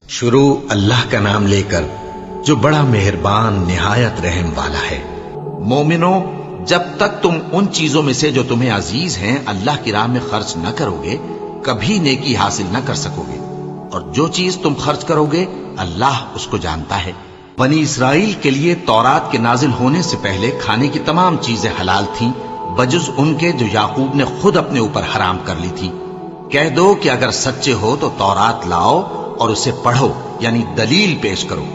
شروع اللہ کا نام لے کر جو بڑا مہربان نہایت رحم والا ہے۔ مومنو، جب تک تم ان چیزوں میں سے جو تمہیں عزیز ہیں اللہ کی راہ میں خرچ نہ کرو گے کبھی نیکی حاصل نہ کر سکو گے، اور جو چیز تم خرچ کرو گے اللہ اس کو جانتا ہے۔ بنی اسرائیل کے لیے تورات کے نازل ہونے سے پہلے کھانے کی تمام چیزیں حلال تھیں بجز ان کے جو یعقوب نے خود اپنے اوپر حرام کر لی تھی۔ کہہ دو کہ اگر سچے ہو تو تورات لاؤ اور اسے پڑھو، یعنی دلیل پیش کرو۔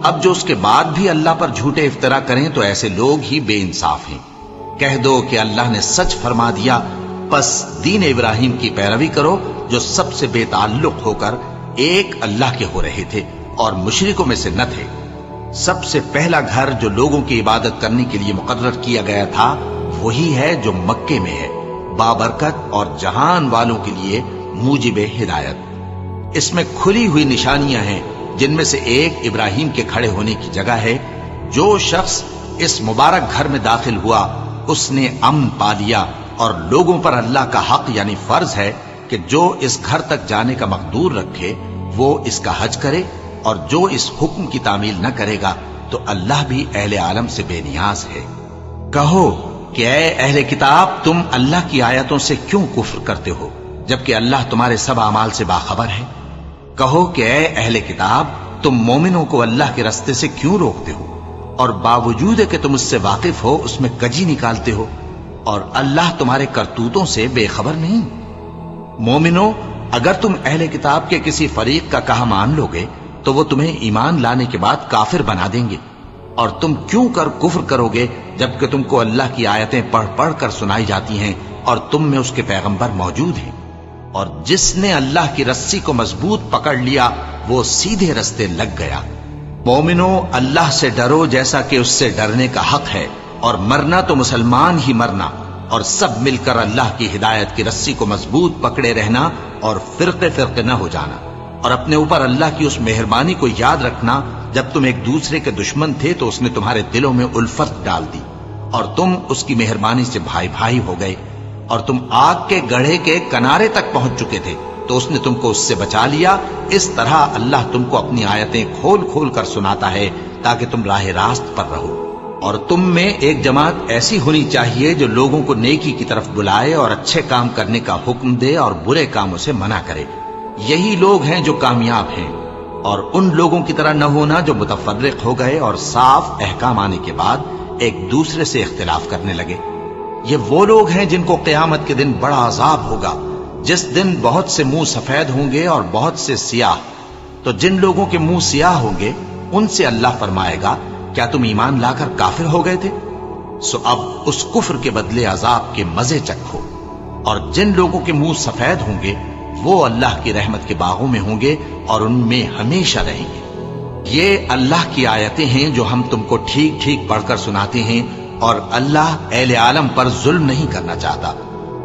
اب جو اس کے بعد بھی اللہ پر جھوٹے افطرا کریں تو ایسے لوگ ہی بے انصاف ہیں۔ کہہ دو کہ اللہ نے سچ فرما دیا، پس دین ابراہیم کی پیروی کرو جو سب سے بے تعلق ہو کر ایک اللہ کے ہو رہے تھے اور مشرکوں میں سے نہ تھے۔ سب سے پہلا گھر جو لوگوں کی عبادت کرنے کے لیے مقرر کیا گیا تھا وہی ہے جو مکے میں ہے، بابرکت اور جہان والوں کے لیے موجب ہدایت۔ اس میں کھلی ہوئی نشانیاں ہیں جن میں سے ایک ابراہیم کے کھڑے ہونے کی جگہ ہے۔ جو شخص اس مبارک گھر میں داخل ہوا اس نے امن پا لیا، اور لوگوں پر اللہ کا حق یعنی فرض ہے کہ جو اس گھر تک جانے کا مقدور رکھے وہ اس کا حج کرے، اور جو اس حکم کی تعمیل نہ کرے گا تو اللہ بھی اہل عالم سے بے نیاز ہے۔ کہو کہ اے اہل کتاب، تم اللہ کی آیتوں سے کیوں کفر کرتے ہو جبکہ اللہ تمہارے سب اعمال سے باخبر ہے؟ کہو کہ اے اہل کتاب، تم مومنوں کو اللہ کے رستے سے کیوں روکتے ہو اور باوجود کہ تم اس سے واقف ہو اس میں کجی نکالتے ہو، اور اللہ تمہارے کرتوتوں سے بے خبر نہیں؟ مومنوں، اگر تم اہل کتاب کے کسی فریق کا کہا مان لو گے تو وہ تمہیں ایمان لانے کے بعد کافر بنا دیں گے، اور تم کیوں کر کفر کرو گے جبکہ تم کو اللہ کی آیتیں پڑھ پڑھ کر سنائی جاتی ہیں اور تم میں اس کے پیغمبر موجود ہیں؟ اور جس نے اللہ کی رسی کو مضبوط پکڑ لیا وہ سیدھے رستے لگ گیا۔ مومنو، اللہ سے ڈرو جیسا کہ اس سے ڈرنے کا حق ہے، اور مرنا تو مسلمان ہی مرنا، اور سب مل کر اللہ کی ہدایت کی رسی کو مضبوط پکڑے رہنا اور فرقے فرقے نہ ہو جانا، اور اپنے اوپر اللہ کی اس مہربانی کو یاد رکھنا جب تم ایک دوسرے کے دشمن تھے تو اس نے تمہارے دلوں میں الفت ڈال دی اور تم اس کی مہربانی سے بھائی بھائی ہو گئے، اور تم آگ کے گڑھے کے کنارے تک پہنچ چکے تھے تو اس نے تم کو اس سے بچا لیا۔ اس طرح اللہ تم کو اپنی آیتیں کھول کھول کر سناتا ہے تاکہ تم راہ راست پر رہو۔ اور تم میں ایک جماعت ایسی ہونی چاہیے جو لوگوں کو نیکی کی طرف بلائے اور اچھے کام کرنے کا حکم دے اور برے کاموں سے منع کرے۔ یہی لوگ ہیں جو کامیاب ہیں، اور ان لوگوں کی طرح نہ ہونا جو متفرق ہو گئے اور صاف احکام آنے کے بعد ایک دوسرے سے اختلاف کرنے لگے۔ یہ وہ لوگ ہیں جن کو قیامت کے دن بڑا عذاب ہوگا، جس دن بہت سے منہ سفید ہوں گے اور بہت سے سیاہ۔ تو جن لوگوں کے منہ سیاہ ہوں گے ان سے اللہ فرمائے گا، کیا تم ایمان لا کر کافر ہو گئے تھے؟ سو اب اس کفر کے بدلے عذاب کے مزے چکھو۔ اور جن لوگوں کے منہ سفید ہوں گے وہ اللہ کی رحمت کے باغوں میں ہوں گے اور ان میں ہمیشہ رہیں گے۔ یہ اللہ کی آیتیں ہیں جو ہم تم کو ٹھیک ٹھیک پڑھ کر سناتے ہیں، اور اللہ اہل عالم پر ظلم نہیں کرنا چاہتا،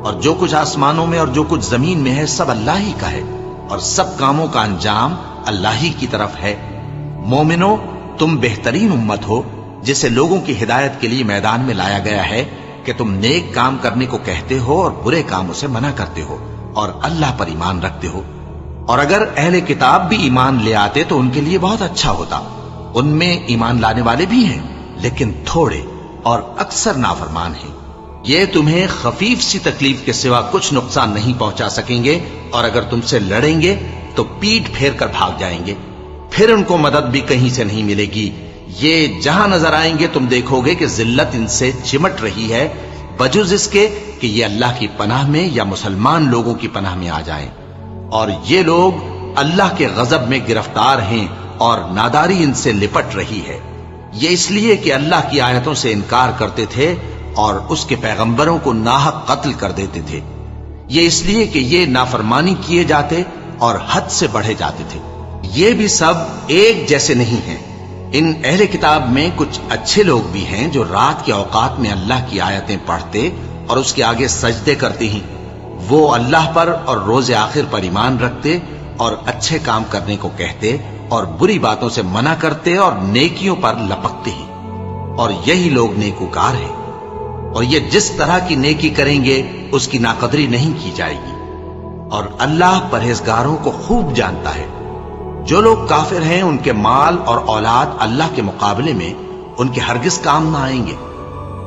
اور جو کچھ آسمانوں میں اور جو کچھ زمین میں ہے سب اللہ ہی کا ہے، اور سب کاموں کا انجام اللہ ہی کی طرف ہے۔ مومنو، تم بہترین امت ہو جسے لوگوں کی ہدایت کے لیے میدان میں لایا گیا ہے کہ تم نیک کام کرنے کو کہتے ہو اور برے کاموں سے منع کرتے ہو اور اللہ پر ایمان رکھتے ہو۔ اور اگر اہل کتاب بھی ایمان لے آتے تو ان کے لیے بہت اچھا ہوتا۔ ان میں ایمان لانے والے بھی ہیں لیکن تھوڑے، اور اکثر نافرمان ہیں۔ یہ تمہیں خفیف سی تکلیف کے سوا کچھ نقصان نہیں پہنچا سکیں گے، اور اگر تم سے لڑیں گے تو پیٹ پھیر کر بھاگ جائیں گے، پھر ان کو مدد بھی کہیں سے نہیں ملے گی۔ یہ جہاں نظر آئیں گے تم دیکھو گے کہ ذلت ان سے چمٹ رہی ہے، بجز اس کے کہ یہ اللہ کی پناہ میں یا مسلمان لوگوں کی پناہ میں آ جائیں۔ اور یہ لوگ اللہ کے غضب میں گرفتار ہیں اور ناداری ان سے لپٹ رہی ہے۔ یہ اس لیے کہ اللہ کی آیتوں سے انکار کرتے تھے اور اس کے پیغمبروں کو ناحق قتل کر دیتے تھے۔ یہ اس لیے کہ یہ نافرمانی کیے جاتے اور حد سے بڑھے جاتے تھے۔ یہ بھی سب ایک جیسے نہیں ہیں۔ ان اہل کتاب میں کچھ اچھے لوگ بھی ہیں جو رات کے اوقات میں اللہ کی آیتیں پڑھتے اور اس کے آگے سجدے کرتے ہیں۔ وہ اللہ پر اور روز آخر پر ایمان رکھتے اور اچھے کام کرنے کو کہتے اور بری باتوں سے منع کرتے اور نیکیوں پر لپکتے ہیں، اور یہی لوگ نیکوکار ہیں۔ اور یہ جس طرح کی نیکی کریں گے اس کی ناقدری نہیں کی جائے گی، اور اللہ پرہیزگاروں کو خوب جانتا ہے۔ جو لوگ کافر ہیں ان کے مال اور اولاد اللہ کے مقابلے میں ان کے ہرگز کام نہ آئیں گے،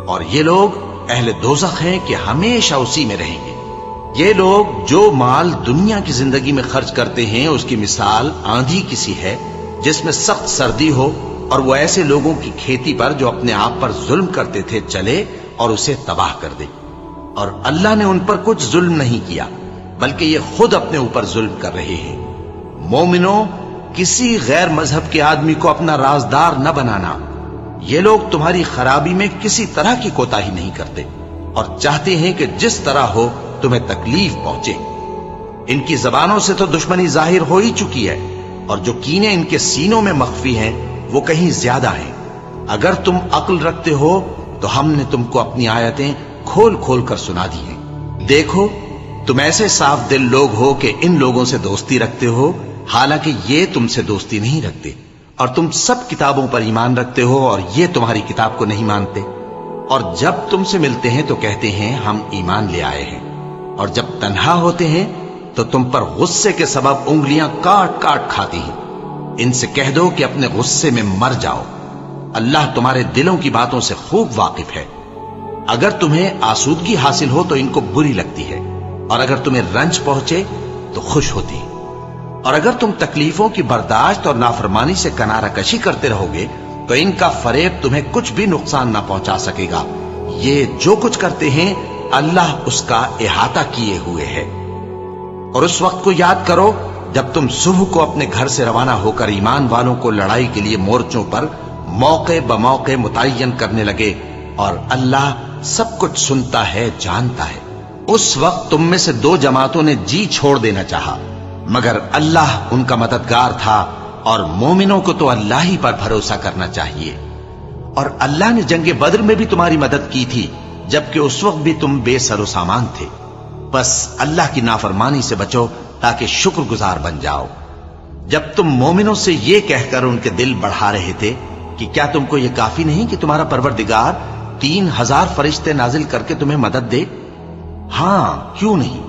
اور یہ لوگ اہل دوزخ ہیں کہ ہمیشہ اسی میں رہیں گے۔ یہ لوگ جو مال دنیا کی زندگی میں خرچ کرتے ہیں اس کی مثال آندھی کسی ہے جس میں سخت سردی ہو اور وہ ایسے لوگوں کی کھیتی پر جو اپنے آپ پر ظلم کرتے تھے چلے اور اسے تباہ کر دے۔ اور اللہ نے ان پر کچھ ظلم نہیں کیا بلکہ یہ خود اپنے اوپر ظلم کر رہے ہیں۔ مومنوں، کسی غیر مذہب کے آدمی کو اپنا رازدار نہ بنانا۔ یہ لوگ تمہاری خرابی میں کسی طرح کی کوتاہی نہیں کرتے اور چاہتے ہیں کہ جس طرح ہو تمہیں تکلیف پہنچے۔ ان کی زبانوں سے تو دشمنی ظاہر ہو ہی چکی ہے، اور جو کینے ان کے سینوں میں مخفی ہیں وہ کہیں زیادہ ہیں۔ اگر تم عقل رکھتے ہو تو ہم نے تم کو اپنی آیتیں کھول کھول کر سنا دی ہیں۔ دیکھو، تم ایسے صاف دل لوگ ہو کہ ان لوگوں سے دوستی رکھتے ہو، حالانکہ یہ تم سے دوستی نہیں رکھتے، اور تم سب کتابوں پر ایمان رکھتے ہو اور یہ تمہاری کتاب کو نہیں مانتے۔ اور جب تم سے ملتے ہیں تو کہتے ہیں ہم ایمان لے آئے ہیں، اور جب تنہا ہوتے ہیں تو تم پر غصے کے سبب انگلیاں کاٹ کاٹ کھاتی ہیں۔ ان سے کہہ دو کہ اپنے غصے میں مر جاؤ، اللہ تمہارے دلوں کی باتوں سے خوب واقف ہے۔ اگر تمہیں آسودگی حاصل ہو تو ان کو بری لگتی ہے، اور اگر تمہیں رنج پہنچے تو خوش ہوتی ہے۔ اور اگر تم تکلیفوں کی برداشت اور نافرمانی سے کنارہ کشی کرتے رہو گے تو ان کا فریب تمہیں کچھ بھی نقصان نہ پہنچا سکے گا۔ یہ جو کچھ کرتے ہیں اللہ اس کا احاطہ کیے ہوئے ہے۔ اور اس وقت کو یاد کرو جب تم صبح کو اپنے گھر سے روانہ ہو کر ایمان والوں کو لڑائی کے لیے مورچوں پر موقع بموقع متعین کرنے لگے، اور اللہ سب کچھ سنتا ہے، جانتا ہے۔ اس وقت تم میں سے دو جماعتوں نے جی چھوڑ دینا چاہا، مگر اللہ ان کا مددگار تھا، اور مومنوں کو تو اللہ ہی پر بھروسہ کرنا چاہیے۔ اور اللہ نے جنگ بدر میں بھی تمہاری مدد کی تھی جبکہ اس وقت بھی تم بے سر و سامان تھے۔ بس اللہ کی نافرمانی سے بچو تاکہ شکر گزار بن جاؤ۔ جب تم مومنوں سے یہ کہہ کر ان کے دل بڑھا رہے تھے کہ کیا تم کو یہ کافی نہیں کہ تمہارا پروردگار 3000 فرشتے نازل کر کے تمہیں مدد دے؟ ہاں، کیوں نہیں؟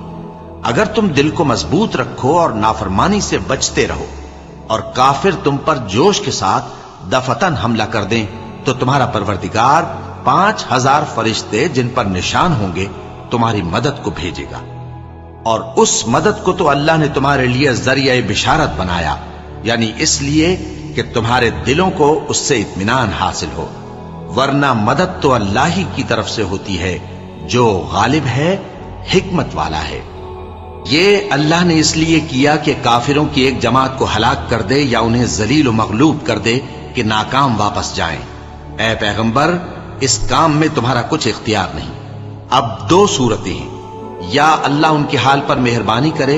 اگر تم دل کو مضبوط رکھو اور نافرمانی سے بچتے رہو، اور کافر تم پر جوش کے ساتھ دفتن حملہ کر دیں تو تمہارا پروردگار 5000 فرشتے جن پر نشان ہوں گے تمہاری مدد کو بھیجے گا۔ اور اس مدد کو تو اللہ نے تمہارے لیے ذریعہ بشارت بنایا، یعنی اس لیے کہ تمہارے دلوں کو اس سے اطمینان حاصل ہو، ورنہ مدد تو اللہ ہی کی طرف سے ہوتی ہے جو غالب ہے، حکمت والا ہے۔ یہ اللہ نے اس لیے کیا کہ کافروں کی ایک جماعت کو ہلاک کر دے یا انہیں ذلیل و مغلوب کر دے کہ ناکام واپس جائیں۔ اے پیغمبر، اس کام میں تمہارا کچھ اختیار نہیں۔ اب دو صورتیں ہیں، یا اللہ ان کے حال پر مہربانی کرے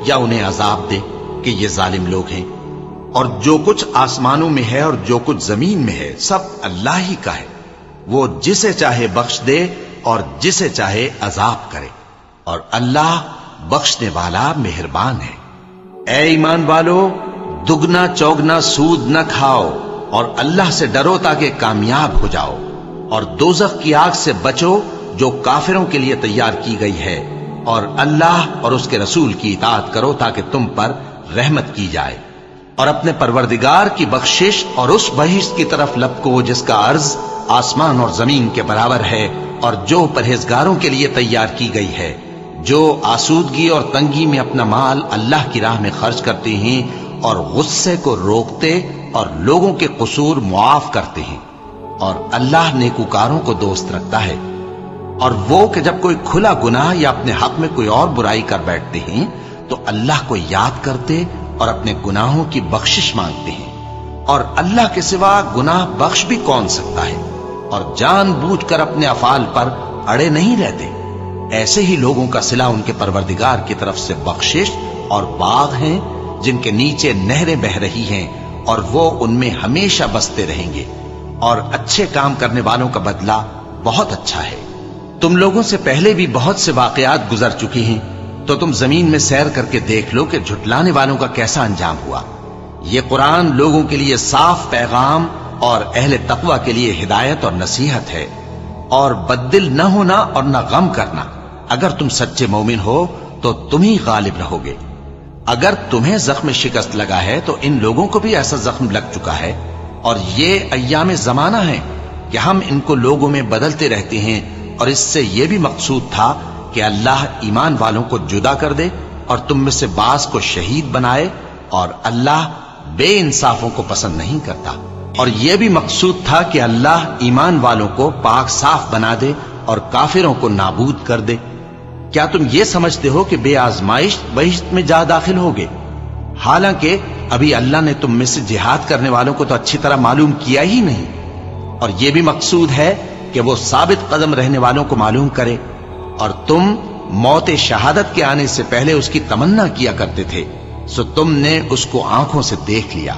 یا انہیں عذاب دے کہ یہ ظالم لوگ ہیں۔ اور جو کچھ آسمانوں میں ہے اور جو کچھ زمین میں ہے سب اللہ ہی کا ہے، وہ جسے چاہے بخش دے اور جسے چاہے عذاب کرے، اور اللہ بخشنے والا مہربان ہے۔ اے ایمان والو، دگنا چوگنا سود نہ کھاؤ اور اللہ سے ڈرو تاکہ کامیاب ہو جاؤ، اور دوزخ کی آگ سے بچو جو کافروں کے لیے تیار کی گئی ہے، اور اللہ اور اس کے رسول کی اطاعت کرو تاکہ تم پر رحمت کی جائے، اور اپنے پروردگار کی بخشش اور اس بہشت کی طرف لپکو جس کا عرض آسمان اور زمین کے برابر ہے، اور جو پرہیزگاروں کے لیے تیار کی گئی ہے، جو آسودگی اور تنگی میں اپنا مال اللہ کی راہ میں خرچ کرتے ہیں اور غصے کو روکتے اور لوگوں کے قصور معاف کرتے ہیں، اور اللہ نیکوکاروں کو دوست رکھتا ہے۔ اور وہ کہ جب کوئی کھلا گناہ یا اپنے حق میں کوئی اور برائی کر بیٹھتے ہیں تو اللہ کو یاد کرتے اور اپنے گناہوں کی بخشش مانگتے ہیں، اور اللہ کے سوا گناہ بخش بھی کون سکتا ہے، اور جان بوجھ کر اپنے افعال پر اڑے نہیں رہتے۔ ایسے ہی لوگوں کا صلہ ان کے پروردگار کی طرف سے بخشش اور باغ ہیں جن کے نیچے نہریں بہ رہی ہیں، اور وہ ان میں ہمیشہ بستے رہیں گے، اور اچھے کام کرنے والوں کا بدلہ بہت اچھا ہے۔ تم لوگوں سے پہلے بھی بہت سے واقعات گزر چکی ہیں، تو تم زمین میں سیر کر کے دیکھ لو کہ جھٹلانے والوں کا کیسا انجام ہوا۔ یہ قرآن لوگوں کے لیے صاف پیغام اور اہل تقوی کے لیے ہدایت اور نصیحت ہے، اور بددل نہ ہونا اور نہ غم کرنا۔ اگر تم سچے مومن ہو تو تم ہی غالب رہو گے۔ اگر تمہیں زخم شکست لگا ہے تو ان لوگوں کو بھی ایسا زخم لگ چکا ہے، اور یہ ایام زمانہ ہیں کہ ہم ان کو لوگوں میں بدلتے رہتے ہیں، اور اس سے یہ بھی مقصود تھا کہ اللہ ایمان والوں کو جدا کر دے اور تم میں سے بعض کو شہید بنائے، اور اللہ بے انصافوں کو پسند نہیں کرتا۔ اور یہ بھی مقصود تھا کہ اللہ ایمان والوں کو پاک صاف بنا دے اور کافروں کو نابود کر دے۔ کیا تم یہ سمجھتے ہو کہ بے آزمائش بہشت میں جا داخل ہوگے؟ حالانکہ ابھی اللہ نے تم میں سے جہاد کرنے والوں کو تو اچھی طرح معلوم کیا ہی نہیں، اور یہ بھی مقصود ہے کہ وہ ثابت قدم رہنے والوں کو معلوم کرے، اور تم موت شہادت کے آنے سے پہلے اس کی تمنا کیا کرتے تھے، سو تم نے اس کو آنکھوں سے دیکھ لیا۔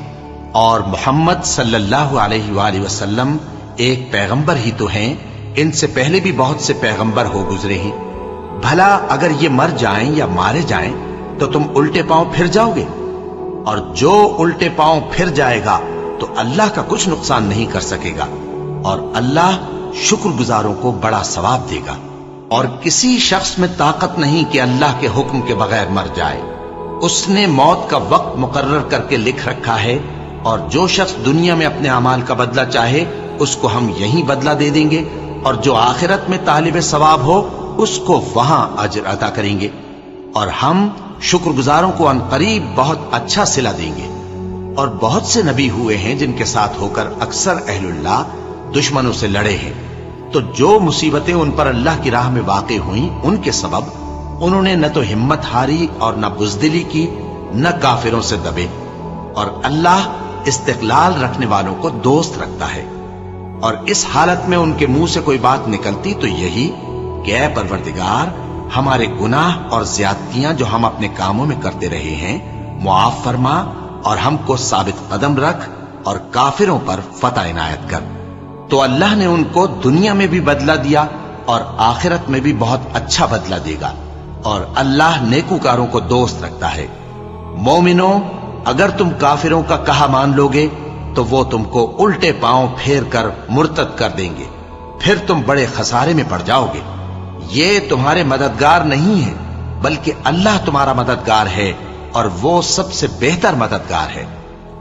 اور محمد صلی اللہ علیہ وآلہ وسلم ایک پیغمبر ہی تو ہیں، ان سے پہلے بھی بہت سے پیغمبر ہو گزرے ہیں۔ بھلا اگر یہ مر جائیں یا مارے جائیں تو تم الٹے پاؤں پھر جاؤ گے؟ اور جو الٹے پاؤں پھر جائے گا تو اللہ کا کچھ نقصان نہیں کر سکے گا، اور اللہ شکر گزاروں کو بڑا ثواب دے گا۔ اور کسی شخص میں طاقت نہیں کہ اللہ کے حکم کے بغیر مر جائے، اس نے موت کا وقت مقرر کر کے لکھ رکھا ہے، اور جو شخص دنیا میں اپنے اعمال کا بدلہ چاہے اس کو ہم یہیں بدلہ دے دیں گے، اور جو آخرت میں طالب ثواب ہو اس کو وہاں اجر عطا کریں گے، اور ہم شکر گزاروں کو عنقریب بہت اچھا صلہ دیں گے۔ اور بہت سے نبی ہوئے ہیں جن کے ساتھ ہو کر اکثر اہل اللہ دشمنوں سے لڑے ہیں، تو جو مصیبتیں ان پر اللہ کی راہ میں واقع ہوئیں ان کے سبب انہوں نے نہ تو ہمت ہاری اور نہ بزدلی کی، نہ کافروں سے دبے، اور اللہ استقلال رکھنے والوں کو دوست رکھتا ہے۔ اور اس حالت میں ان کے منہ سے کوئی بات نکلتی تو یہی کہ اے پروردگار، ہمارے گناہ اور زیادتیاں جو ہم اپنے کاموں میں کرتے رہے ہیں معاف فرما، اور ہم کو ثابت قدم رکھ، اور کافروں پر فتح عنایت کر۔ تو اللہ نے ان کو دنیا میں بھی بدلہ دیا اور آخرت میں بھی بہت اچھا بدلہ دے گا، اور اللہ نیکوکاروں کو دوست رکھتا ہے۔ مومنوں، اگر تم کافروں کا کہا مان لوگے تو وہ تم کو الٹے پاؤں پھیر کر مرتد کر دیں گے، پھر تم بڑے خسارے میں پڑ جاؤ گے۔ یہ تمہارے مددگار نہیں ہے بلکہ اللہ تمہارا مددگار ہے، اور وہ سب سے بہتر مددگار ہے۔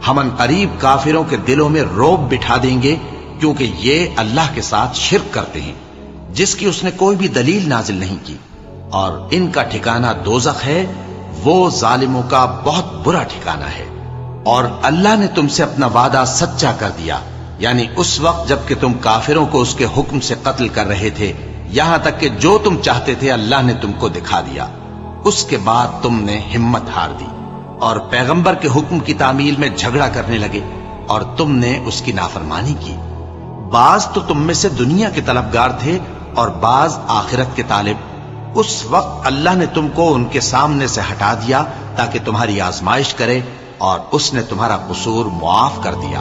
ہم عنقریب کافروں کے دلوں میں رعب بٹھا دیں گے، کیونکہ یہ اللہ کے ساتھ شرک کرتے ہیں جس کی اس نے کوئی بھی دلیل نازل نہیں کی، اور ان کا ٹھکانہ دوزخ ہے، وہ ظالموں کا بہت برا ٹھکانہ ہے۔ اور اللہ نے تم سے اپنا وعدہ سچا کر دیا، یعنی اس وقت جب کہ تم کافروں کو اس کے حکم سے قتل کر رہے تھے، یہاں تک کہ جو تم چاہتے تھے اللہ نے تم کو دکھا دیا۔ اس کے بعد تم نے ہمت ہار دی اور پیغمبر کے حکم کی تعمیل میں جھگڑا کرنے لگے، اور تم نے اس کی نافرمانی کی۔ بعض تو تم میں سے دنیا کے طلبگار تھے اور بعض آخرت کے طالب۔ اس وقت اللہ نے تم کو ان کے سامنے سے ہٹا دیا تاکہ تمہاری آزمائش کرے، اور اس نے تمہارا قصور معاف کر دیا،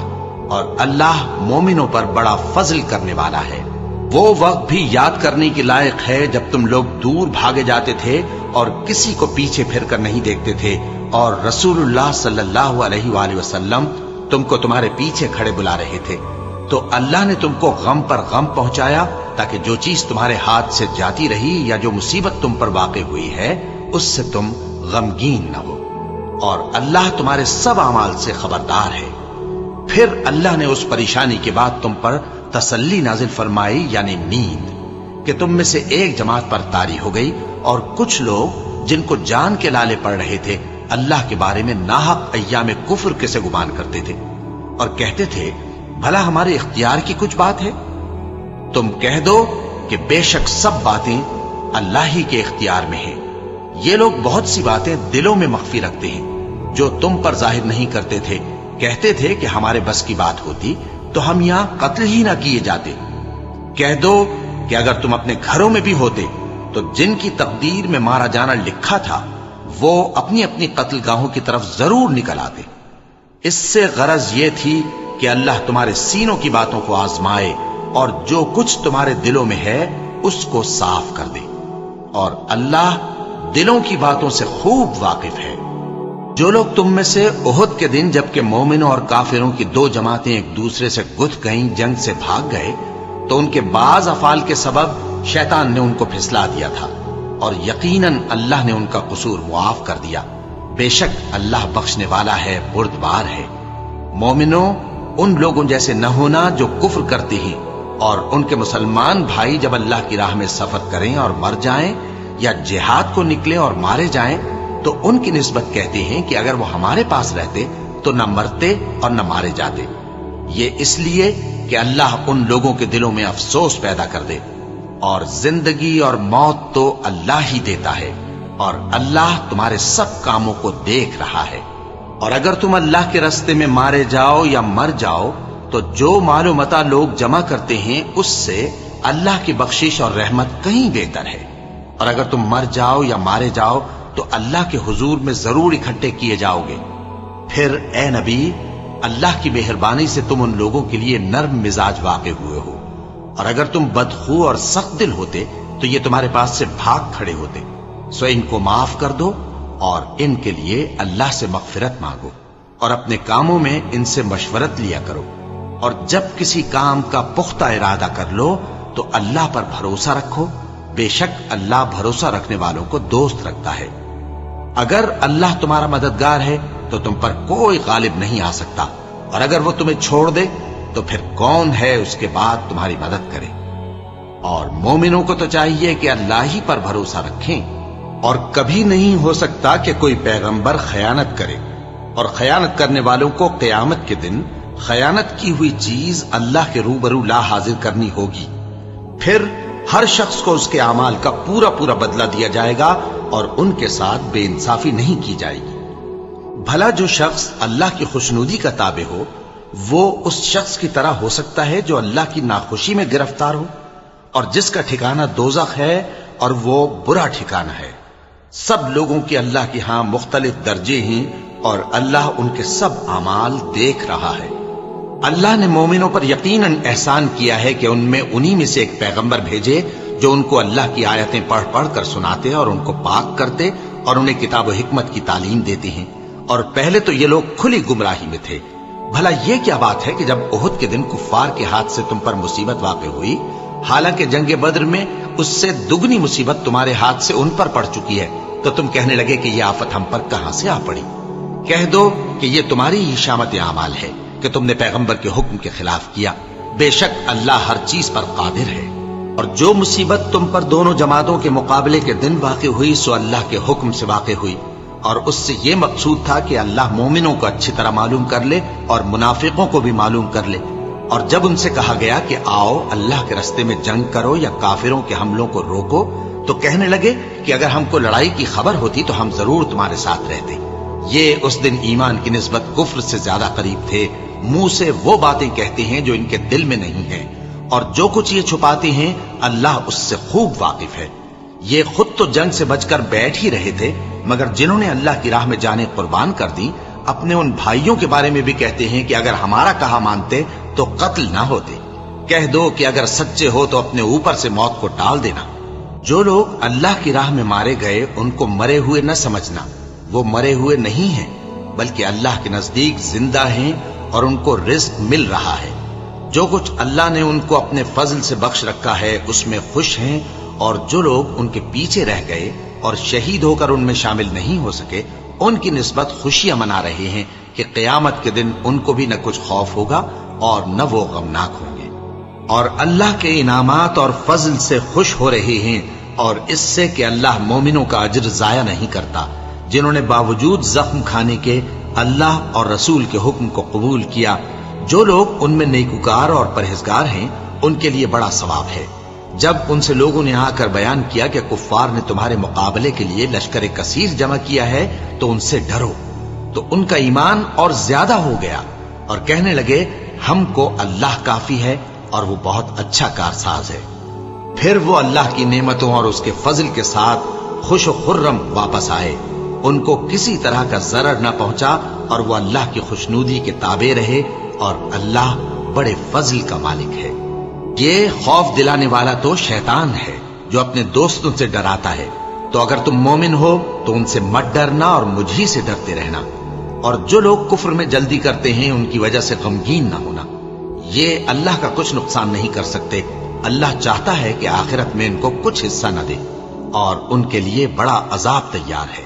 اور اللہ مومنوں پر بڑا فضل کرنے والا ہے۔ وہ وقت بھی یاد کرنے کی لائق ہے جب تم لوگ دور بھاگے جاتے تھے اور کسی کو پیچھے پھر کر نہیں دیکھتے تھے، اور رسول اللہ صلی اللہ علیہ وآلہ وسلم تم کو تمہارے پیچھے کھڑے بلا رہے تھے، تو اللہ نے تم کو غم پر غم پہنچایا تاکہ جو چیز تمہارے ہاتھ سے جاتی رہی یا جو مصیبت تم پر واقع ہوئی ہے اس سے تم غمگین نہ ہو، اور اللہ تمہارے سب اعمال سے خبردار ہے۔ پھر اللہ نے اس پریشانی کے بعد تم پر تسلی نازل فرمائی، یعنی نیند، کہ تم میں سے ایک جماعت پر طاری ہو گئی، اور کچھ لوگ جن کو جان کے لالے پڑ رہے تھے اللہ کے بارے میں ناحق ایام کفر کے سے گمان کرتے تھے، اور کہتے تھے بھلا ہمارے اختیار کی کچھ بات ہے؟ تم کہہ دو کہ بے شک سب باتیں اللہ ہی کے اختیار میں ہیں۔ یہ لوگ بہت سی باتیں دلوں میں مخفی رکھتے ہیں جو تم پر ظاہر نہیں کرتے تھے۔ کہتے تھے کہ ہمارے بس کی بات ہوتی تو ہم یہاں قتل ہی نہ کیے جاتے۔ کہہ دو کہ اگر تم اپنے گھروں میں بھی ہوتے تو جن کی تقدیر میں مارا جانا لکھا تھا وہ اپنی اپنی قتل گاہوں کی طرف ضرور نکل آتے۔ اس سے غرض یہ تھی کہ اللہ تمہارے سینوں کی باتوں کو آزمائے اور جو کچھ تمہارے دلوں میں ہے اس کو صاف کر دے، اور اللہ دلوں کی باتوں سے خوب واقف ہے۔ جو لوگ تم میں سے احد کے دن جبکہ مومنوں اور کافروں کی دو جماعتیں ایک دوسرے سے گتھ گئیں جنگ سے بھاگ گئے تو ان کے بعض افعال کے سبب شیطان نے ان کو پھسلا دیا تھا، اور یقیناً اللہ نے ان کا قصور معاف کر دیا۔ بے شک اللہ بخشنے والا ہے، بردبار ہے۔ مومنوں، ان لوگوں جیسے نہ ہونا جو کفر کرتے ہیں اور ان کے مسلمان بھائی جب اللہ کی راہ میں سفر کریں اور مر جائیں یا جہاد کو نکلے اور مارے جائیں تو ان کی نسبت کہتے ہیں کہ اگر وہ ہمارے پاس رہتے تو نہ مرتے اور نہ مارے جاتے۔ یہ اس لیے کہ اللہ ان لوگوں کے دلوں میں افسوس پیدا کر دے، اور زندگی اور موت تو اللہ ہی دیتا ہے، اور اللہ تمہارے سب کاموں کو دیکھ رہا ہے۔ اور اگر تم اللہ کے راستے میں مارے جاؤ یا مر جاؤ تو جو مال و متاع لوگ جمع کرتے ہیں اس سے اللہ کی بخشش اور رحمت کہیں بہتر ہے، اور اگر تم مر جاؤ یا مارے جاؤ تو اللہ کے حضور میں ضرور اکٹھے کیے جاؤ گے۔ پھر اے نبی، اللہ کی مہربانی سے تم ان لوگوں کے لیے نرم مزاج واقع ہوئے ہو، اور اگر تم بدخو اور سخت دل ہوتے تو یہ تمہارے پاس سے بھاگ کھڑے ہوتے۔ سو ان کو معاف کر دو اور ان کے لیے اللہ سے مغفرت مانگو، اور اپنے کاموں میں ان سے مشورت لیا کرو، اور جب کسی کام کا پختہ ارادہ کر لو تو اللہ پر بھروسہ رکھو، بے شک اللہ بھروسہ رکھنے والوں کو دوست رکھتا ہے۔ اگر اللہ تمہارا مددگار ہے تو تم پر کوئی غالب نہیں آ سکتا، اور اگر وہ تمہیں چھوڑ دے تو پھر کون ہے اس کے بعد تمہاری مدد کرے۔ اور مومنوں کو تو چاہیے کہ اللہ ہی پر بھروسہ رکھیں، اور کبھی نہیں ہو سکتا کہ کوئی پیغمبر خیانت کرے، اور خیانت کرنے والوں کو قیامت کے دن خیانت کی ہوئی چیز اللہ کے روبرو لا حاضر کرنی ہوگی، پھر ہر شخص کو اس کے اعمال کا پورا پورا بدلہ دیا جائے گا، اور ان کے ساتھ بے انصافی نہیں کی جائے گی۔ بھلا جو شخص اللہ کی خوشنودی کا تابع ہو وہ اس شخص کی طرح ہو سکتا ہے جو اللہ کی ناخوشی میں گرفتار ہو، اور جس کا ٹھکانہ دوزخ ہے اور وہ برا ٹھکانہ ہے۔ سب لوگوں کے اللہ کے ہاں مختلف درجے ہیں، اور اللہ ان کے سب اعمال دیکھ رہا ہے۔ اللہ نے مومنوں پر یقیناً احسان کیا ہے کہ ان میں انہی میں سے ایک پیغمبر بھیجے جو ان کو اللہ کی آیتیں پڑھ پڑھ کر سناتے اور ان کو پاک کرتے اور انہیں کتاب و حکمت کی تعلیم دیتے ہیں، اور پہلے تو یہ لوگ کھلی گمراہی میں تھے۔ بھلا یہ کیا بات ہے کہ جب احد کے دن کفار کے ہاتھ سے تم پر مصیبت واقع ہوئی، حالانکہ جنگ بدر میں اس سے دگنی مصیبت تمہارے ہاتھ سے ان پر پڑ چکی ہے، تو تم کہنے لگے کہ یہ آفت ہم پر کہاں سے آ پڑی؟ کہہ دو کہ یہ تمہاری ہی شامت اعمال ہے کہ تم نے پیغمبر کے حکم کے خلاف کیا، بے شک اللہ ہر چیز پر قادر ہے۔ اور جو مصیبت تم پر دونوں جماعتوں کے مقابلے کے دن واقع ہوئی سو اللہ کے حکم سے واقع ہوئی، اور اس سے یہ مقصود تھا کہ اللہ مومنوں کو اچھی طرح معلوم کر لے اور منافقوں کو بھی معلوم کر لے۔ اور جب ان سے کہا گیا کہ آؤ اللہ کے راستے میں جنگ کرو یا کافروں کے حملوں کو روکو، تو کہنے لگے کہ اگر ہم کو لڑائی کی خبر ہوتی تو ہم ضرور تمہارے ساتھ رہتے۔ یہ اس دن ایمان کی نسبت کفر سے زیادہ قریب تھے، منہ سے وہ باتیں کہتے ہیں جو ان کے دل میں نہیں ہیں، اور جو کچھ یہ چھپاتے ہیں اللہ اس سے خوب واقف ہے۔ یہ خود تو جنگ سے بچ کر بیٹھ ہی رہے تھے، مگر جنہوں نے اللہ کی راہ میں جانیں قربان کر دی اپنے ان بھائیوں کے بارے میں بھی کہتے ہیں کہ اگر ہمارا کہا مانتے تو قتل نہ ہوتے۔ کہہ دو کہ اگر سچے ہو تو اپنے اوپر سے موت کو ٹال دینا۔ جو لوگ اللہ کی راہ میں مارے گئے ان کو مرے ہوئے نہ سمجھنا، وہ مرے ہوئے نہیں ہیں بلکہ اللہ کے نزدیک زندہ ہیں اور ان کو رزق مل رہا ہے۔ جو کچھ اللہ نے ان کو اپنے فضل سے بخش رکھا ہے اس میں خوش ہیں، اور جو لوگ ان کے پیچھے رہ گئے اور شہید ہو کر ان میں شامل نہیں ہو سکے ان کی نسبت خوشیاں منا رہے ہیں کہ قیامت کے دن ان کو بھی نہ کچھ خوف ہوگا اور نہ وہ غمناک ہوں گے، اور اللہ کے انعامات اور فضل سے خوش ہو رہے ہیں، اور اس سے کہ اللہ مومنوں کا اجر ضائع نہیں کرتا۔ جنہوں نے باوجود زخم کھانے کے اللہ اور رسول کے حکم کو قبول کیا، جو لوگ ان میں نیکوکار اور پرہیزگار ہیں ان کے لیے بڑا ثواب ہے۔ جب ان سے لوگوں نے آ کر بیان کیا کہ کفار نے تمہارے مقابلے کے لیے لشکر کثیر جمع کیا ہے تو ان سے ڈرو، تو ان کا ایمان اور زیادہ ہو گیا، اور کہنے لگے ہم کو اللہ کافی ہے اور وہ بہت اچھا کارساز ہے۔ پھر وہ اللہ کی نعمتوں اور اس کے فضل کے ساتھ خوش و خرم واپس آئے، ان کو کسی طرح کا ضرر نہ پہنچا، اور وہ اللہ کی خوشنودی کے تابع رہے، اور اللہ بڑے فضل کا مالک ہے۔ یہ خوف دلانے والا تو شیطان ہے جو اپنے دوستوں سے ڈراتا ہے، تو اگر تم مومن ہو تو ان سے مت ڈرنا اور مجھ ہی سے ڈرتے رہنا، اور جو لوگ کفر میں جلدی کرتے ہیں ان کی وجہ سے غمگین نہ ہونا، یہ اللہ کا کچھ نقصان نہیں کر سکتے۔ اللہ چاہتا ہے کہ آخرت میں ان کو کچھ حصہ نہ دے، اور ان کے لیے بڑا عذاب تیار ہے۔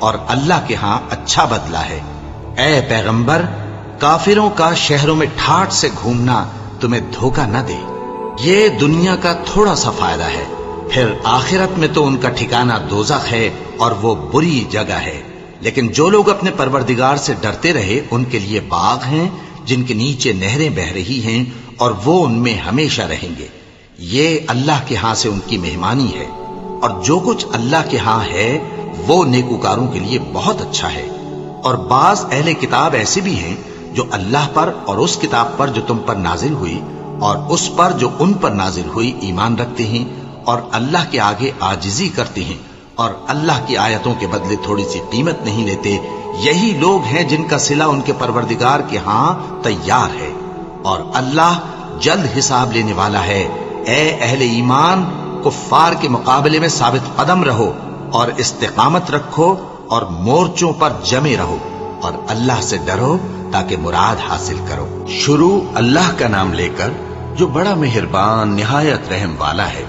اور اللہ کے ہاں اچھا بدلہ ہے۔ اے پیغمبر، کافروں کا شہروں میں ٹھاٹ سے گھومنا تمہیں دھوکہ نہ دے۔ یہ دنیا کا تھوڑا سا فائدہ ہے، پھر آخرت میں تو ان کا ٹھکانہ دوزخ ہے اور وہ بری جگہ ہے۔ لیکن جو لوگ اپنے پروردگار سے ڈرتے رہے ان کے لیے باغ ہیں جن کے نیچے نہریں بہ رہی ہیں اور وہ ان میں ہمیشہ رہیں گے۔ یہ اللہ کے ہاں سے ان کی مہمانی ہے، اور جو کچھ اللہ کے ہاں ہے وہ نیکوکاروں کے لیے بہت اچھا ہے۔ اور بعض اہل کتاب ایسے بھی ہیں جو اللہ پر اور اس کتاب پر جو تم پر نازل ہوئی اور اس پر جو ان پر نازل ہوئی ایمان رکھتے ہیں اور اللہ کے آگے عاجزی کرتے ہیں اور اللہ کی آیتوں کے بدلے تھوڑی سی قیمت نہیں لیتے۔ یہی لوگ ہیں جن کا صلہ ان کے پروردگار کے ہاں تیار ہے، اور اللہ جلد حساب لینے والا ہے۔ اے اہل ایمان، کفار کے مقابلے میں ثابت قدم رہو اور استقامت رکھو اور مورچوں پر جمے رہو اور اللہ سے ڈرو تاکہ مراد حاصل کرو۔ شروع اللہ کا نام لے کر جو بڑا مہربان نہایت رحم والا ہے۔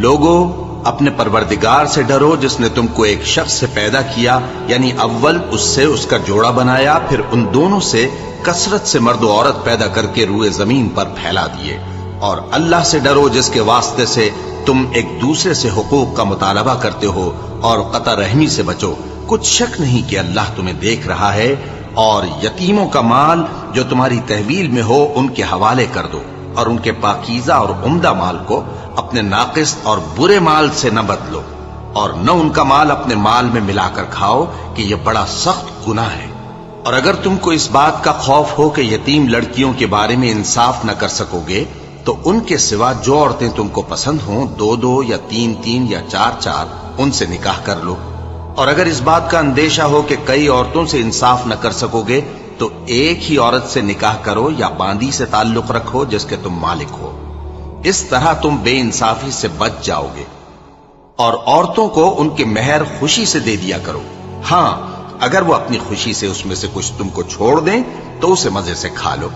لوگوں، اپنے پروردگار سے ڈرو جس نے تم کو ایک شخص سے پیدا کیا، یعنی اول اس سے اس کا جوڑا بنایا، پھر ان دونوں سے کثرت سے مرد و عورت پیدا کر کے روئے زمین پر پھیلا دیے۔ اور اللہ سے ڈرو جس کے واسطے سے تم ایک دوسرے سے حقوق کا مطالبہ کرتے ہو، اور قطع رحمی سے بچو۔ کچھ شک نہیں کہ اللہ تمہیں دیکھ رہا ہے۔ اور یتیموں کا مال جو تمہاری تحویل میں ہو ان کے حوالے کر دو، اور ان کے پاکیزہ اور عمدہ مال کو اپنے ناقص اور برے مال سے نہ بدلو، اور نہ ان کا مال اپنے مال میں ملا کر کھاؤ کہ یہ بڑا سخت گناہ ہے۔ اور اگر تم کو اس بات کا خوف ہو کہ یتیم لڑکیوں کے بارے میں انصاف نہ کر سکو گے تو ان کے سوا جو عورتیں تم کو پسند ہوں، 2 یا 3 یا 4 ان سے نکاح کر لو۔ اور اگر اس بات کا اندیشہ ہو کہ کئی عورتوں سے انصاف نہ کر سکو گے تو ایک ہی عورت سے نکاح کرو یا باندی سے تعلق رکھو جس کے تم مالک ہو۔ اس طرح تم بے انصافی سے بچ جاؤ گے۔ اور عورتوں کو ان کے مہر خوشی سے دے دیا کرو، ہاں اگر وہ اپنی خوشی سے اس میں سے کچھ تم کو چھوڑ دیں تو اسے مزے سے کھا لو۔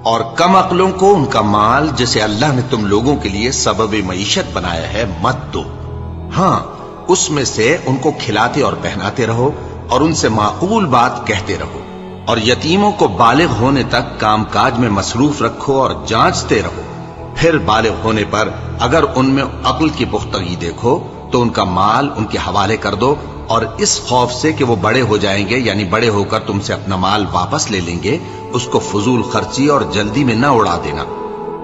اور کم عقلوں کو ان کا مال جسے اللہ نے تم لوگوں کے لیے سبب معیشت بنایا ہے مت دو، ہاں اس میں سے ان کو کھلاتے اور پہناتے رہو اور ان سے معقول بات کہتے رہو۔ اور یتیموں کو بالغ ہونے تک کام کاج میں مصروف رکھو اور جانچتے رہو، پھر بالغ ہونے پر اگر ان میں عقل کی پختگی دیکھو تو ان کا مال ان کے حوالے کر دو، اور اس خوف سے کہ وہ بڑے ہو جائیں گے، یعنی بڑے ہو کر تم سے اپنا مال واپس لے لیں گے، اس کو فضول خرچی اور جلدی میں نہ اڑا دینا۔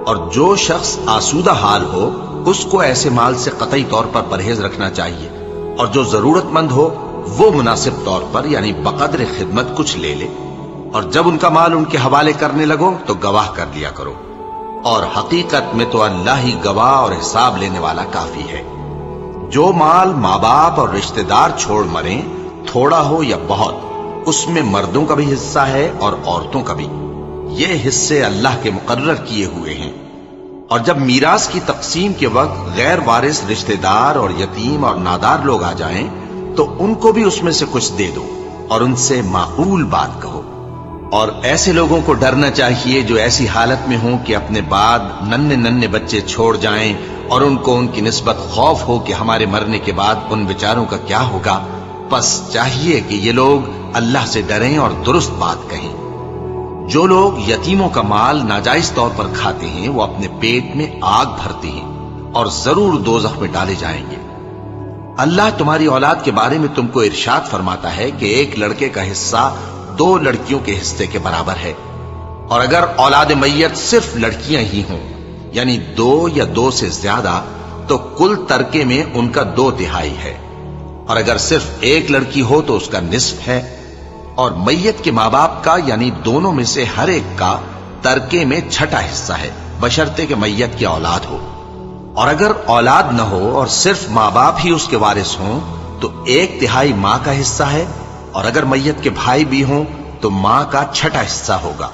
اور جو شخص آسودہ حال ہو اس کو ایسے مال سے قطعی طور پر پرہیز رکھنا چاہیے، اور جو ضرورت مند ہو وہ مناسب طور پر یعنی بقدر خدمت کچھ لے لے۔ اور جب ان کا مال ان کے حوالے کرنے لگو تو گواہ کر لیا کرو، اور حقیقت میں تو اللہ ہی گواہ اور حساب لینے والا کافی ہے۔ جو مال ماں باپ اور رشتہ دار چھوڑ مریں، تھوڑا ہو یا بہت، اس میں مردوں کا بھی حصہ ہے اور عورتوں کا بھی۔ یہ حصے اللہ کے مقرر کیے ہوئے ہیں۔ اور جب میراث کی تقسیم کے وقت غیر وارث رشتہ دار اور یتیم اور نادار لوگ آ جائیں تو ان کو بھی اس میں سے کچھ دے دو اور ان سے معقول بات کہو۔ اور ایسے لوگوں کو ڈرنا چاہیے جو ایسی حالت میں ہوں کہ اپنے بعد ننھے بچے چھوڑ جائیں اور ان کو ان کی نسبت خوف ہو کہ ہمارے مرنے کے بعد ان بیچاروں کا کیا ہوگا۔ پس چاہیے کہ یہ لوگ اللہ سے ڈریں اور درست بات کہیں۔ جو لوگ یتیموں کا مال ناجائز طور پر کھاتے ہیں وہ اپنے پیٹ میں آگ بھرتے ہیں اور ضرور دوزخ میں ڈالے جائیں گے۔ اللہ تمہاری اولاد کے بارے میں تم کو ارشاد فرماتا ہے کہ ایک لڑکے کا حصہ 2 لڑکیوں کے حصے کے برابر ہے، اور اگر اولاد میت صرف لڑکیاں ہی ہوں یعنی 2 یا 2 سے زیادہ تو کل ترکے میں ان کا 2/3 ہے، اور اگر صرف ایک لڑکی ہو تو اس کا نصف ہے، اور میت کے ماں باپ کا یعنی دونوں میں سے ہر ایک کا ترکے میں 6واں حصہ ہے، بشرطے کہ میت کی اولاد ہو۔ اور اگر اولاد نہ ہو اور صرف ماں باپ ہی اس کے وارث ہوں تو 1/3 ماں کا حصہ ہے، اور اگر میت کے بھائی بھی ہوں تو ماں کا 6واں حصہ ہوگا۔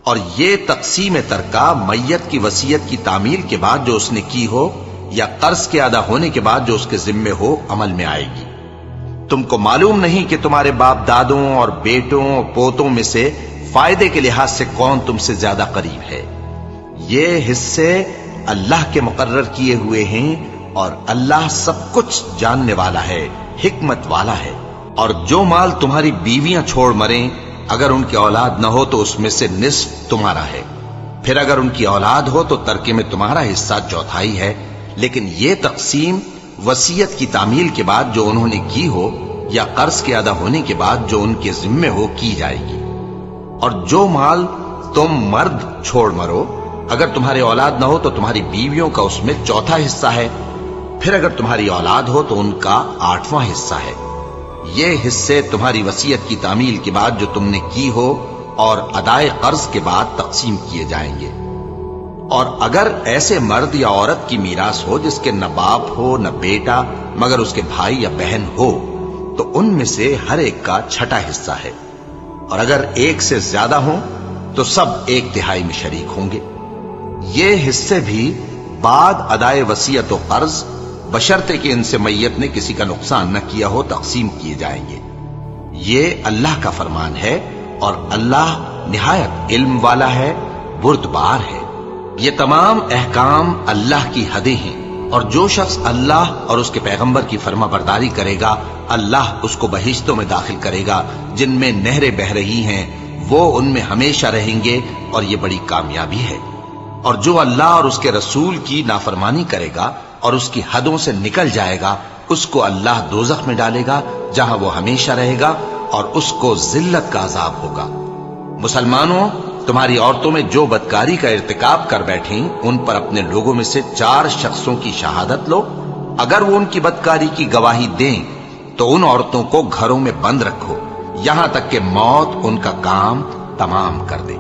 اور یہ تقسیم ترکہ میت کی وصیت کی تعمیل کے بعد جو اس نے کی ہو یا قرض کے ادا ہونے کے بعد جو اس کے ذمے ہو عمل میں آئے گی۔ تم کو معلوم نہیں کہ تمہارے باپ دادوں اور بیٹوں اور پوتوں میں سے فائدے کے لحاظ سے کون تم سے زیادہ قریب ہے۔ یہ حصے اللہ کے مقرر کیے ہوئے ہیں اور اللہ سب کچھ جاننے والا ہے، حکمت والا ہے۔ اور جو مال تمہاری بیویاں چھوڑ مریں، اگر ان کی اولاد نہ ہو تو اس میں سے نصف تمہارا ہے، پھر اگر ان کی اولاد ہو تو ترکے میں تمہارا حصہ چوتھائی ہے، لیکن یہ تقسیم وصیت کی تعمیل کے بعد جو انہوں نے کی ہو یا قرض کے ادا ہونے کے بعد جو ان کے ذمے ہو کی جائے گی۔ اور جو مال تم مرد چھوڑ مرو، اگر تمہاری اولاد نہ ہو تو تمہاری بیویوں کا اس میں چوتھا حصہ ہے، پھر اگر تمہاری اولاد ہو تو ان کا 8واں حصہ ہے۔ یہ حصے تمہاری وصیت کی تعمیل کے بعد جو تم نے کی ہو اور ادائے قرض کے بعد تقسیم کیے جائیں گے۔ اور اگر ایسے مرد یا عورت کی میراث ہو جس کے نہ باپ ہو نہ بیٹا مگر اس کے بھائی یا بہن ہو، تو ان میں سے ہر ایک کا چھٹا حصہ ہے، اور اگر ایک سے زیادہ ہوں تو سب 1/3 میں شریک ہوں گے۔ یہ حصے بھی بعد ادائے وصیت و قرض بشرطے کہ ان سے میت نے کسی کا نقصان نہ کیا ہو تقسیم کیے جائیں گے۔ یہ اللہ کا فرمان ہے اور اللہ نہایت علم والا ہے، بردبار ہے۔ یہ تمام احکام اللہ کی حدیں ہیں، اور جو شخص اللہ اور اس کے پیغمبر کی فرما برداری کرے گا اللہ اس کو بہشتوں میں داخل کرے گا جن میں نہریں بہ رہی ہیں، وہ ان میں ہمیشہ رہیں گے، اور یہ بڑی کامیابی ہے۔ اور جو اللہ اور اس کے رسول کی نافرمانی کرے گا اور اس کی حدوں سے نکل جائے گا، اس کو اللہ دوزخ میں ڈالے گا جہاں وہ ہمیشہ رہے گا، اور اس کو ذلت کا عذاب ہوگا۔ مسلمانوں، تمہاری عورتوں میں جو بدکاری کا ارتکاب کر بیٹھیں ان پر اپنے لوگوں میں سے 4 شخصوں کی شہادت لو۔ اگر وہ ان کی بدکاری کی گواہی دیں تو ان عورتوں کو گھروں میں بند رکھو یہاں تک کہ موت ان کا کام تمام کر دے،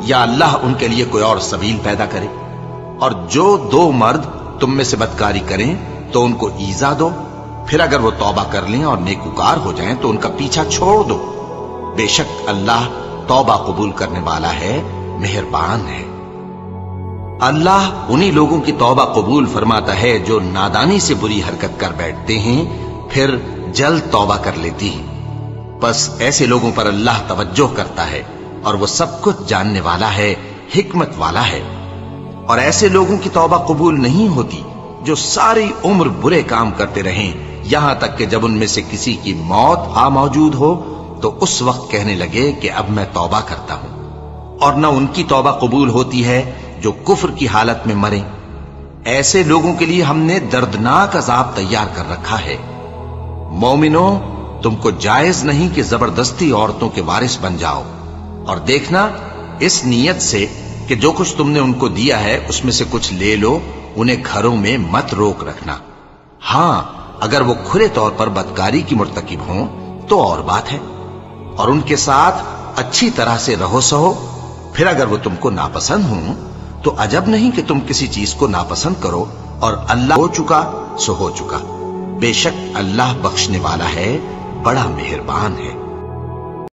یا اللہ ان کے لیے کوئی اور سبیل پیدا کرے۔ اور جو 2 مرد تم میں سے بدکاری کریں تو ان کو ایذا دو، پھر اگر وہ توبہ کر لیں اور نیکوکار ہو جائیں تو ان کا پیچھا چھوڑ دو، بے شک اللہ توبہ قبول کرنے والا ہے، مہربان ہے۔ اللہ انہی لوگوں کی توبہ قبول فرماتا ہے جو نادانی سے بری حرکت کر بیٹھتے ہیں پھر جلد توبہ کر لیتی ہیں، بس ایسے لوگوں پر اللہ توجہ کرتا ہے اور وہ سب کچھ جاننے والا ہے، حکمت والا ہے۔ اور ایسے لوگوں کی توبہ قبول نہیں ہوتی جو ساری عمر برے کام کرتے رہیں یہاں تک کہ جب ان میں سے کسی کی موت آ موجود ہو تو اس وقت کہنے لگے کہ اب میں توبہ کرتا ہوں۔ اور نہ ان کی توبہ قبول ہوتی ہے جو کفر کی حالت میں مریں۔ ایسے لوگوں کے لیے ہم نے دردناک عذاب تیار کر رکھا ہے۔ مومنوں، تم کو جائز نہیں کہ زبردستی عورتوں کے وارث بن جاؤ، اور دیکھنا اس نیت سے کہ جو کچھ تم نے ان کو دیا ہے اس میں سے کچھ لے لو، انہیں گھروں میں مت روک رکھنا۔ ہاں، اگر وہ کھلے طور پر بدکاری کی مرتکب ہوں تو اور بات ہے، اور ان کے ساتھ اچھی طرح سے رہو سہو۔ پھر اگر وہ تم کو ناپسند ہوں تو عجب نہیں کہ تم کسی چیز کو ناپسند کرو، اور اللہ ہو چکا سو ہو چکا، بے شک اللہ بخشنے والا ہے، بڑا مہربان ہے۔